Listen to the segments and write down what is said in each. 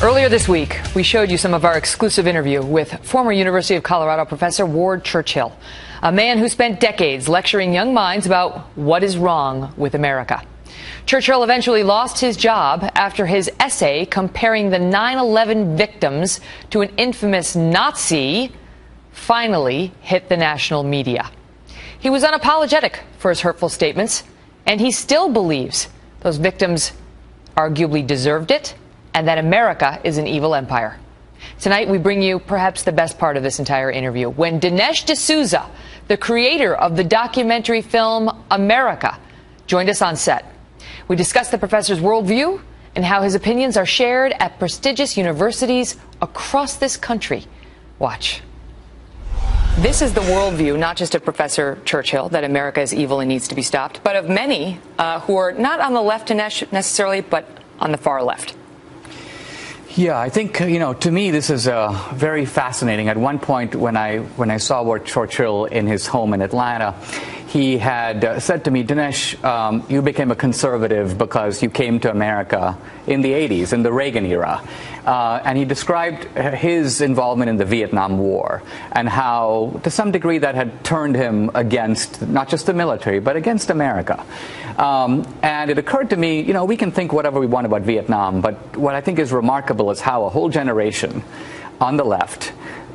Earlier this week, we showed you some of our exclusive interview with former University of Colorado professor Ward Churchill, a man who spent decades lecturing young minds about what is wrong with America. Churchill eventually lost his job after his essay comparing the 9/11 victims to an infamous Nazi finally hit the national media. He was unapologetic for his hurtful statements, and he still believes those victims arguably deserved it, and that America is an evil empire. Tonight, we bring you perhaps the best part of this entire interview, when Dinesh D'Souza, the creator of the documentary film America, joined us on set. We discussed the professor's worldview and how his opinions are shared at prestigious universities across this country. Watch. This is the worldview, not just of Professor Churchill, that America is evil and needs to be stopped, but of many who are not on the left necessarily, but on the far left. Yeah, I think, to me, this is very fascinating. At one point, when I saw Ward Churchill in his home in Atlanta, he had said to me, Dinesh, you became a conservative because you came to America in the 80s, in the Reagan era. And he described his involvement in the Vietnam War and how, to some degree, that had turned him against not just the military, but against America. And it occurred to me, we can think whatever we want about Vietnam, but what I think is remarkable is how a whole generation on the left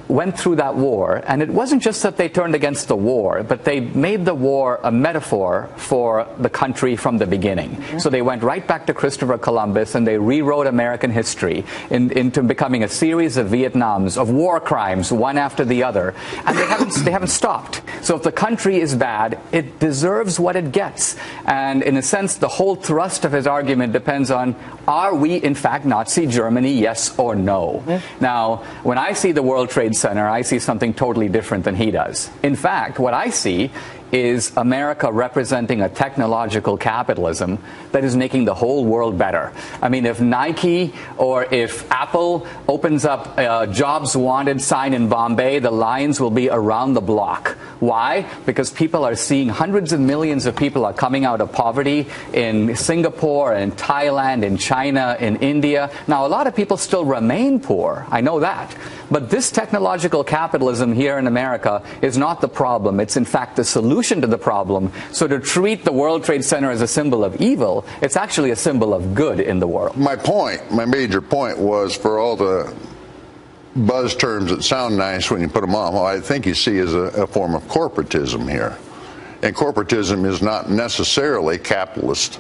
went through that war, and it wasn't just that they turned against the war, but they made the war a metaphor for the country from the beginning. Mm-hmm. So they went right back to Christopher Columbus, and they rewrote American history into becoming a series of Vietnams, of war crimes, one after the other, and they haven't stopped. So if the country is bad, it deserves what it gets. And in a sense, the whole thrust of his argument depends on, are we in fact Nazi Germany, yes or no? Mm-hmm. Now, when I see the World Trade Center, I see something totally different than he does. In fact, what I see is America representing a technological capitalism that is making the whole world better. I mean, if Nike or if Apple opens up a jobs wanted sign in Bombay, the lines will be around the block. Why? Because people are seeing hundreds of millions of people are coming out of poverty in Singapore, in Thailand, in China, in India. Now, a lot of people still remain poor. I know that. But this technological capitalism here in America is not the problem. It's, in fact, the solution to the problem. So to treat the World Trade Center as a symbol of evil, it's actually a symbol of good in the world. My major point was, for all the buzz terms that sound nice when you put them on, what I think you see is a form of corporatism here. And corporatism is not necessarily capitalist.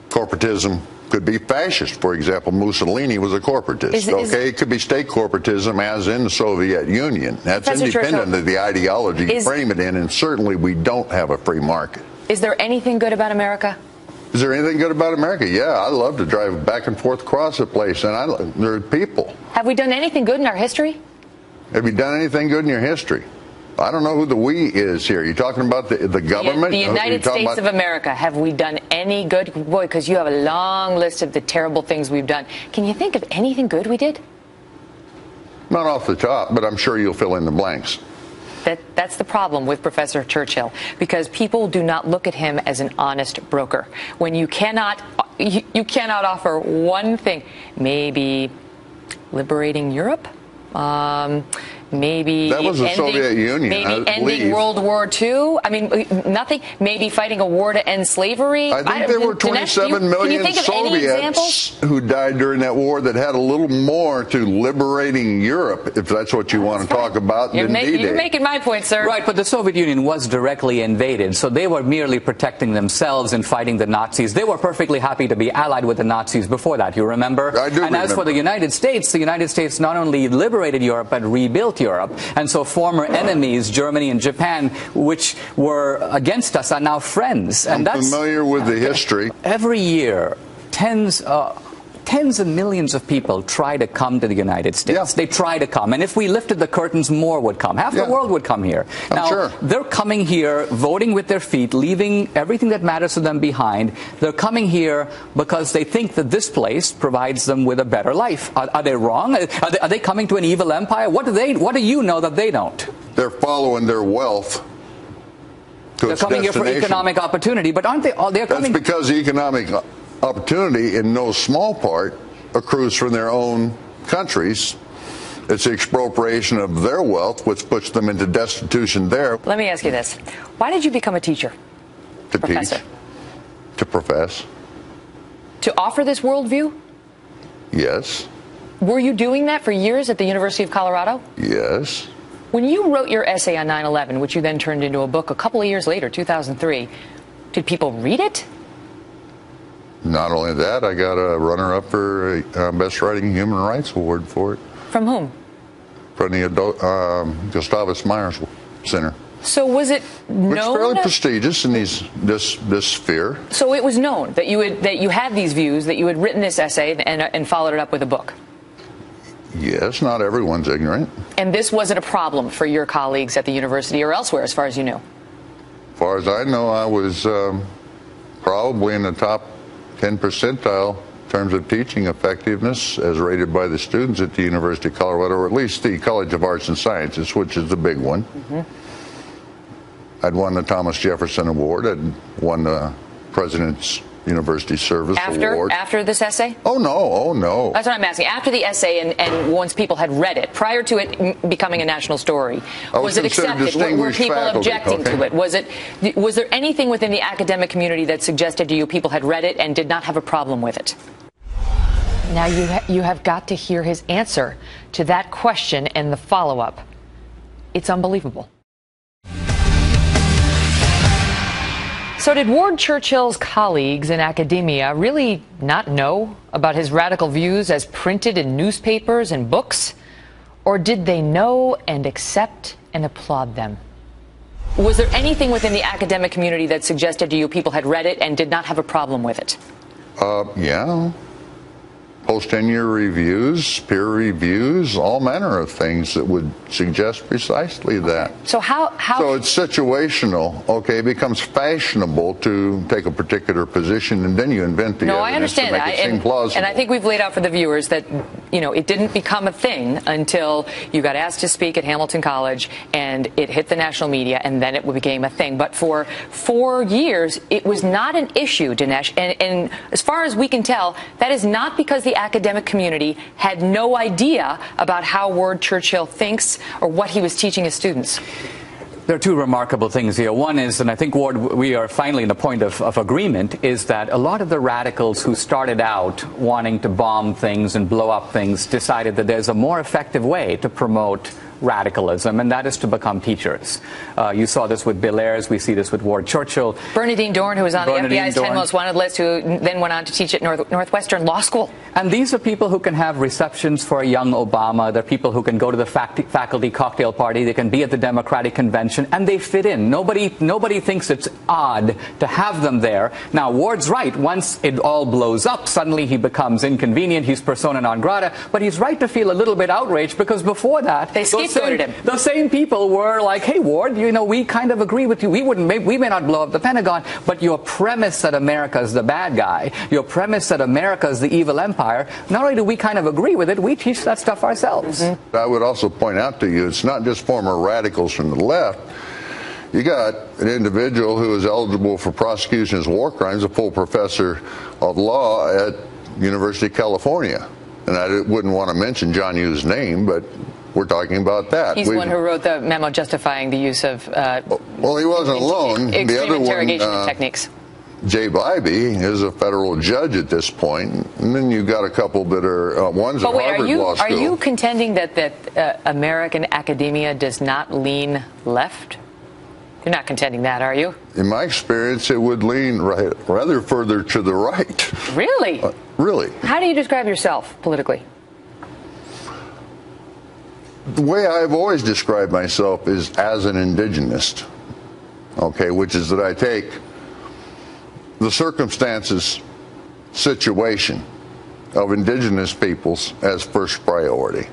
Corporatism could be fascist. For example, Mussolini was a corporatist. It could be state corporatism, as in the Soviet Union. That's independent of the ideology you frame it in, and certainly we don't have a free market. Is there anything good about America? Is there anything good about America? Yeah, I love to drive back and forth across the place, and there are people. Have we done anything good in our history? Have you done anything good in your history? I don't know who the we is here. You're talking about the government? The United States of America. Have we done any good? Boy, because you have a long list of the terrible things we've done. Can you think of anything good we did? Not off the top, but I'm sure you'll fill in the blanks. That's the problem with Professor Churchill, because people do not look at him as an honest broker. When you cannot offer one thing, maybe liberating Europe, maybe that was the Soviet Union, maybe ending World War II. I mean, nothing. Maybe fighting a war to end slavery. I think there were 27 million Soviets who died during that war that had a little more to liberating Europe, if that's what you want to talk about. You're making my point, sir. Right, but the Soviet Union was directly invaded, so they were merely protecting themselves and fighting the Nazis. They were perfectly happy to be allied with the Nazis before that. You remember? I do remember. And as for the United States not only liberated Europe but rebuilt Europe. And so former enemies, Germany and Japan, which were against us, are now friends. And I'm familiar with the history. Every year, tens of millions of people try to come to the United States. Yeah. They try to come. And if we lifted the curtains, more would come. Half the world would come here. Now, sure. They're coming here, voting with their feet, leaving everything that matters to them behind. They're coming here because they think that this place provides them with a better life. Are they wrong? Are they coming to an evil empire? What do you know that they don't? They're following their wealth to its destination. They're coming here for economic opportunity, but aren't they? They're coming. That's because economic opportunity, in no small part, accrues from their own countries. It's the expropriation of their wealth, which puts them into destitution there. Let me ask you this. Why did you become a teacher? To Professor? teach. To profess. To offer this worldview? Yes. Were you doing that for years at the University of Colorado? Yes. When you wrote your essay on 9/11, which you then turned into a book a couple of years later, 2003, did people read it? Not only that, I got a runner-up for a Best Writing Human Rights Award for it. From whom? From the Gustavus Myers Center. So was it known? Which is fairly prestigious in this sphere. So it was known that you had these views, that you had written this essay and followed it up with a book. Yes, not everyone's ignorant. And this wasn't a problem for your colleagues at the university or elsewhere, as far as you knew? As far as I know, I was probably in the top 10 percentile in terms of teaching effectiveness as rated by the students at the University of Colorado, or at least the College of Arts and Sciences, which is the big one. Mm-hmm. I'd won the Thomas Jefferson Award. I'd won the President's University Service Award. After this essay? Oh, no. That's what I'm asking. After the essay and once people had read it, prior to it becoming a national story, was it accepted? Were people objecting to it? Was there anything within the academic community that suggested to you people had read it and did not have a problem with it? Now you have got to hear his answer to that question and the follow-up. It's unbelievable. So did Ward Churchill's colleagues in academia really not know about his radical views as printed in newspapers and books? Or did they know and accept and applaud them? Was there anything within the academic community that suggested to you people had read it and did not have a problem with it? Yeah. Post-tenure reviews, peer reviews, all manner of things that would suggest precisely that. So So it's situational, okay? It becomes fashionable to take a particular position, and then you invent the evidence to make it seem plausible. And I think we've laid out for the viewers that, it didn't become a thing until you got asked to speak at Hamilton College, and it hit the national media, and then it became a thing. But for 4 years, it was not an issue, Dinesh. And as far as we can tell, that is not because the academic community had no idea about how Ward Churchill thinks or what he was teaching his students. There are two remarkable things here. One is, and I think, Ward, we are finally in a point of agreement, is that a lot of the radicals who started out wanting to bomb things and blow up things decided that there's a more effective way to promote radicalism, and that is to become teachers. You saw this with Bill Ayers. We see this with Ward Churchill. Bernadine Dorn, who was on the FBI's 10 Most Wanted list, who then went on to teach at Northwestern Law School. And these are people who can have receptions for a young Obama. They're people who can go to the faculty cocktail party. They can be at the Democratic Convention, and they fit in. Nobody thinks it's odd to have them there. Now, Ward's right. Once it all blows up, suddenly he becomes inconvenient. He's persona non grata. But he's right to feel a little bit outraged, because before that, the same people were like, hey, Ward, we kind of agree with you. We may not blow up the Pentagon, but your premise that America is the bad guy, your premise that America is the evil empire, not only do we kind of agree with it, we teach that stuff ourselves. Mm-hmm. I would also point out to you, it's not just former radicals from the left. You got an individual who is eligible for prosecution as war crimes, a full professor of law at University of California. And I wouldn't want to mention John Yu's name, but we're talking about that. He's the one who wrote the memo justifying the use of well, he wasn't alone. The other interrogation techniques. Jay Bybee is a federal judge at this point, and then you've got a couple that are ones at Harvard Law School. Are you contending that American academia does not lean left? You're not contending that, are you? In my experience, it would lean rather further to the right. Really? Really. How do you describe yourself politically? The way I've always described myself is as an indigenist, okay, which is that I take the circumstances, situation of indigenous peoples as first priority.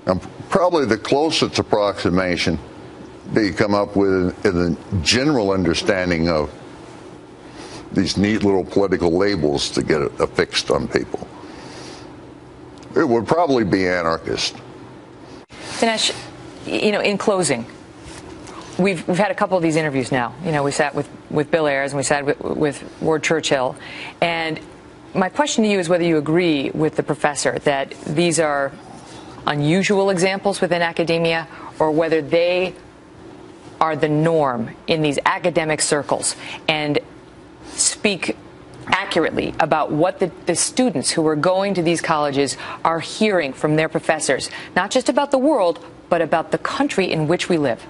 And probably the closest approximation that you come up with is a general understanding of these neat little political labels to get affixed on people. It would probably be anarchist. Dinesh, in closing, we've had a couple of these interviews now. We sat with Bill Ayers and we sat with Ward Churchill, and my question to you is whether you agree with the professor that these are unusual examples within academia, or whether they are the norm in these academic circles and speak accurately about what the students who are going to these colleges are hearing from their professors, not just about the world, but about the country in which we live.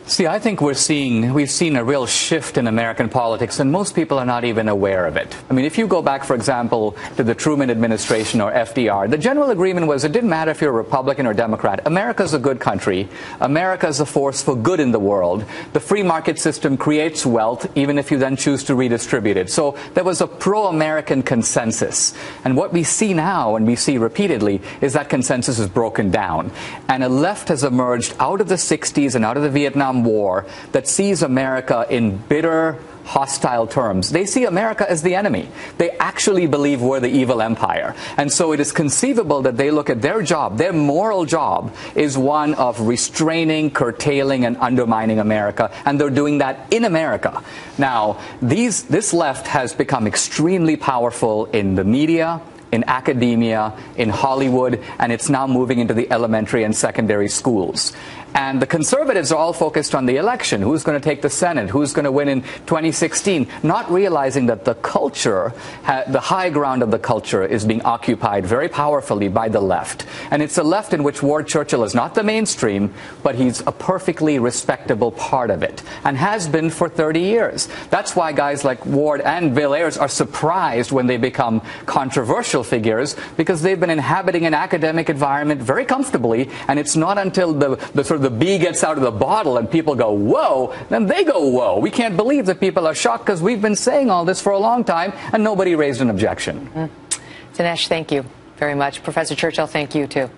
See, I think we've seen a real shift in American politics, and most people are not even aware of it. I mean, if you go back, for example, to the Truman administration or FDR, the general agreement was it didn't matter if you're a Republican or Democrat. America's a good country. America's a force for good in the world. The free market system creates wealth, even if you then choose to redistribute it. So there was a pro-American consensus. And what we see now, and we see repeatedly, is that consensus is broken down. And a left has emerged out of the 60s and out of the Vietnam War that sees America in bitter, hostile terms. They see America as the enemy. They actually believe we're the evil empire. And so it is conceivable that they look at their job, their moral job is one of restraining, curtailing, and undermining America. And they're doing that in America. Now, this left has become extremely powerful in the media, in academia, in Hollywood, and it's now moving into the elementary and secondary schools. And the conservatives are all focused on the election. Who's going to take the Senate? Who's going to win in 2016? Not realizing that the culture, the high ground of the culture is being occupied very powerfully by the left. And it's a left in which Ward Churchill is not the mainstream, but he's a perfectly respectable part of it, and has been for 30 years. That's why guys like Ward and Bill Ayers are surprised when they become controversial figures, because they've been inhabiting an academic environment very comfortably, and it's not until the bee gets out of the bottle and people go, whoa, then they go, whoa. We can't believe that people are shocked because we've been saying all this for a long time and nobody raised an objection. Dinesh, thank you very much. Professor Churchill, thank you too.